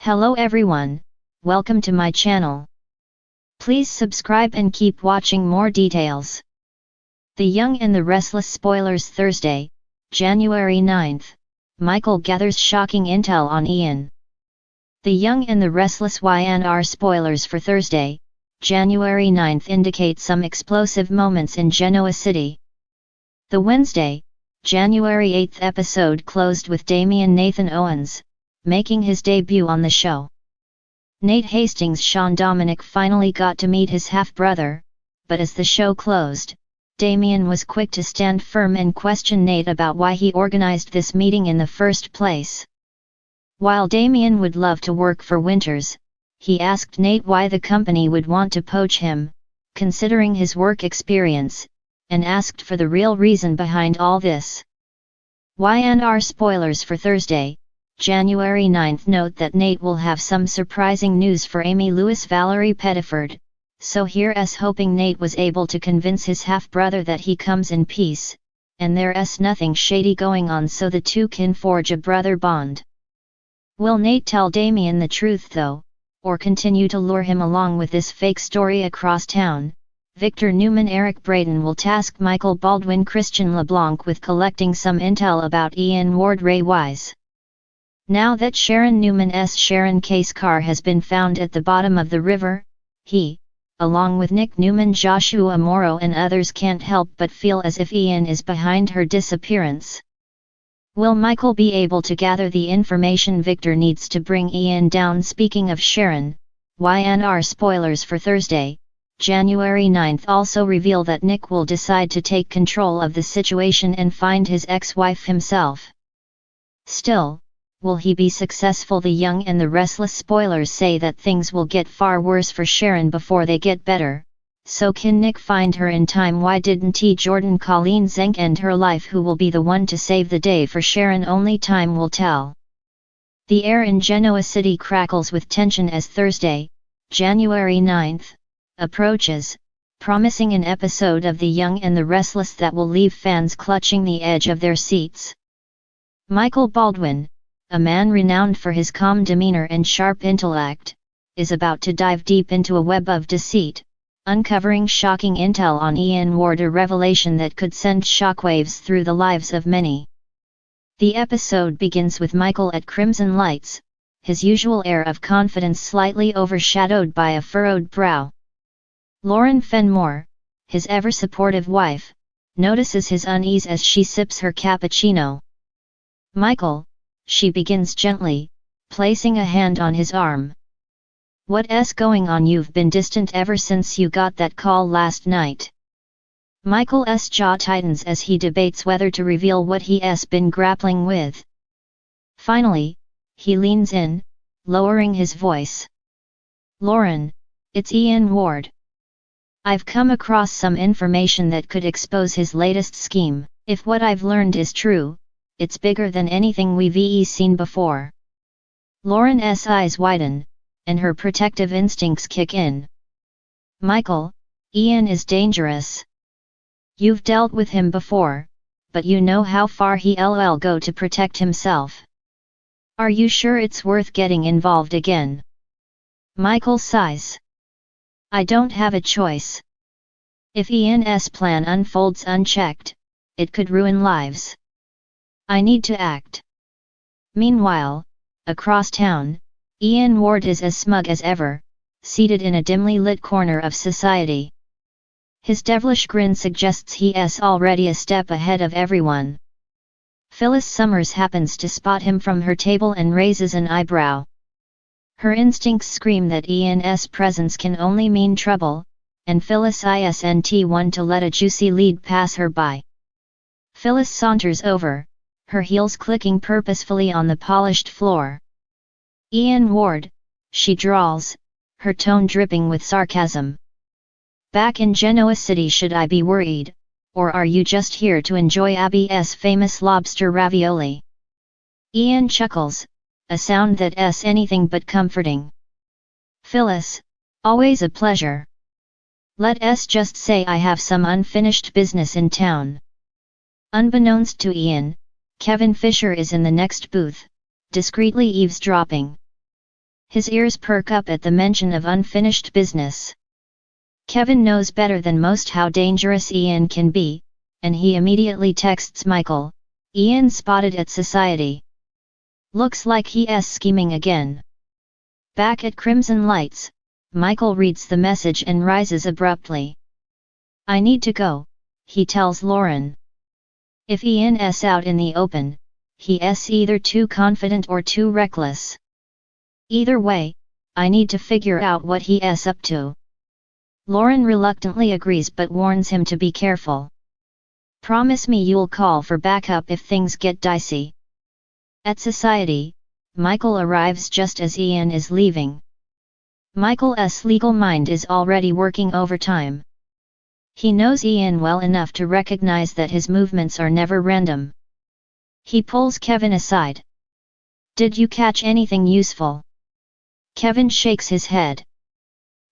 Hello everyone, welcome to my channel. Please subscribe and keep watching more details. The Young and the Restless spoilers Thursday, January 9th. Michael gathers shocking intel on Ian. The Young and the Restless YNR spoilers for Thursday, January 9th indicate some explosive moments in Genoa City. The Wednesday, January 8th episode closed with Damien Nathan Owens making his debut on the show. Nate Hastings' Sean Dominic finally got to meet his half-brother, but as the show closed, Damien was quick to stand firm and question Nate about why he organized this meeting in the first place. While Damien would love to work for Winters, he asked Nate why the company would want to poach him, considering his work experience, and asked for the real reason behind all this. YNR spoilers for Thursday, January 9th note that Nate will have some surprising news for Amy Lewis Valerie Pettiford, so here's hoping Nate was able to convince his half-brother that he comes in peace, and there's nothing shady going on so the two can forge a brother bond. Will Nate tell Damien the truth though, or continue to lure him along with this fake story across town? Victor Newman Eric Braden will task Michael Baldwin Christian LeBlanc with collecting some intel about Ian Ward Ray Wise. Now that Sharon Newman's Sharon Case car has been found at the bottom of the river, he, along with Nick Newman, Joshua Morrow and others can't help but feel as if Ian is behind her disappearance. Will Michael be able to gather the information Victor needs to bring Ian down? Speaking of Sharon, YNR spoilers for Thursday, January 9th also reveal that Nick will decide to take control of the situation and find his ex-wife himself. Still, will he be successful? The Young and the Restless spoilers say that things will get far worse for Sharon before they get better, so can Nick find her in time? Why didn't Jordan Colleen Zenk end her life? Who will be the one to save the day for Sharon? Only time will tell. The air in Genoa City crackles with tension as Thursday, January 9th, approaches, promising an episode of The Young and the Restless that will leave fans clutching the edge of their seats. Michael Baldwin, a man renowned for his calm demeanor and sharp intellect, is about to dive deep into a web of deceit, uncovering shocking intel on Ian Ward, a revelation that could send shockwaves through the lives of many. The episode begins with Michael at Crimson Lights, his usual air of confidence slightly overshadowed by a furrowed brow. Lauren Fenmore, his ever-supportive wife, notices his unease as she sips her cappuccino. Michael, she begins gently, placing a hand on his arm. What's going on? You've been distant ever since you got that call last night. Michael's jaw tightens as he debates whether to reveal what he's been grappling with. Finally, he leans in, lowering his voice. Lauren, it's Ian Ward. I've come across some information that could expose his latest scheme. If what I've learned is true, it's bigger than anything we've seen before. Lauren's eyes widen, and her protective instincts kick in. Michael, Ian is dangerous. You've dealt with him before, but you know how far he'll go to protect himself. Are you sure it's worth getting involved again? Michael sighs. I don't have a choice. If Ian's plan unfolds unchecked, it could ruin lives. I need to act. Meanwhile, across town, Ian Ward is as smug as ever, seated in a dimly lit corner of society. His devilish grin suggests he's already a step ahead of everyone. Phyllis Summers happens to spot him from her table and raises an eyebrow. Her instincts scream that Ian's presence can only mean trouble, and Phyllis isn't one to let a juicy lead pass her by. Phyllis saunters over, her heels clicking purposefully on the polished floor. Ian Ward, she drawls, her tone dripping with sarcasm. Back in Genoa City, should I be worried, or are you just here to enjoy Abby's famous lobster ravioli? Ian chuckles, a sound that's anything but comforting. Phyllis, always a pleasure. Let's just say I have some unfinished business in town. Unbeknownst to Ian, Kevin Fisher is in the next booth, discreetly eavesdropping. His ears perk up at the mention of unfinished business. Kevin knows better than most how dangerous Ian can be, and he immediately texts Michael, "Ian spotted at Society. Looks like he's scheming again." Back at Crimson Lights, Michael reads the message and rises abruptly. "I need to go," he tells Lauren. If Ian's out in the open, he's either too confident or too reckless. Either way, I need to figure out what he's up to. Lauren reluctantly agrees but warns him to be careful. "Promise me you'll call for backup if things get dicey." At Society, Michael arrives just as Ian is leaving. Michael's legal mind is already working overtime. He knows Ian well enough to recognize that his movements are never random. He pulls Kevin aside. "Did you catch anything useful?" Kevin shakes his head.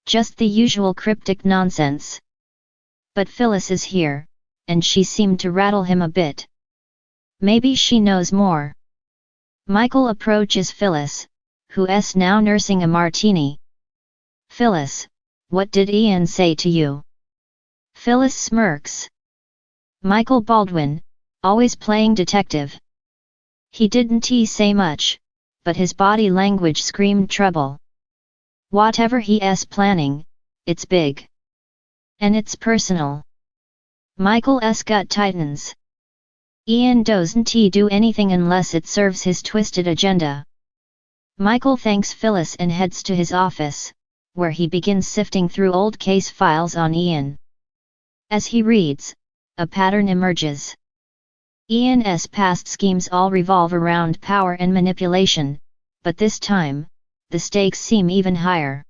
"Just the usual cryptic nonsense. But Phyllis is here, and she seemed to rattle him a bit. Maybe she knows more." Michael approaches Phyllis, who's now nursing a martini. "Phyllis, what did Ian say to you?" Phyllis smirks. "Michael Baldwin, always playing detective. He didn't say much, but his body language screamed trouble. Whatever he's planning, it's big. And it's personal." Michael's gut tightens. Ian doesn't do anything unless it serves his twisted agenda. Michael thanks Phyllis and heads to his office, where he begins sifting through old case files on Ian. As he reads, a pattern emerges. Ian's past schemes all revolve around power and manipulation, but this time, the stakes seem even higher.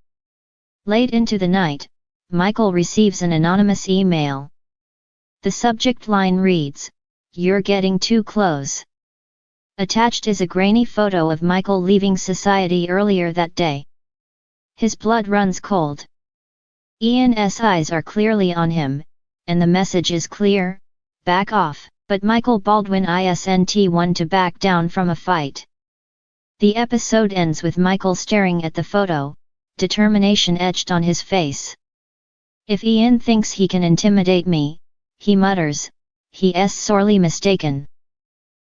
Late into the night, Michael receives an anonymous email. The subject line reads, "You're getting too close." Attached is a grainy photo of Michael leaving Society earlier that day. His blood runs cold. Ian's eyes are clearly on him, and the message is clear: back off. But Michael Baldwin isn't one to back down from a fight. The episode ends with Michael staring at the photo, determination etched on his face. "If Ian thinks he can intimidate me," he mutters, "he's sorely mistaken."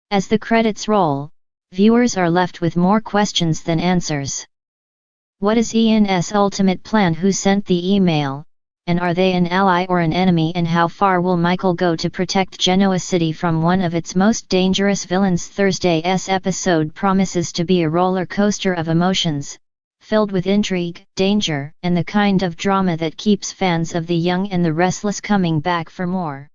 As the credits roll, viewers are left with more questions than answers. What is Ian's ultimate plan? Who sent the email? And are they an ally or an enemy? And how far will Michael go to protect Genoa City from one of its most dangerous villains? Thursday's episode promises to be a roller coaster of emotions, filled with intrigue, danger, and the kind of drama that keeps fans of The Young and the Restless coming back for more.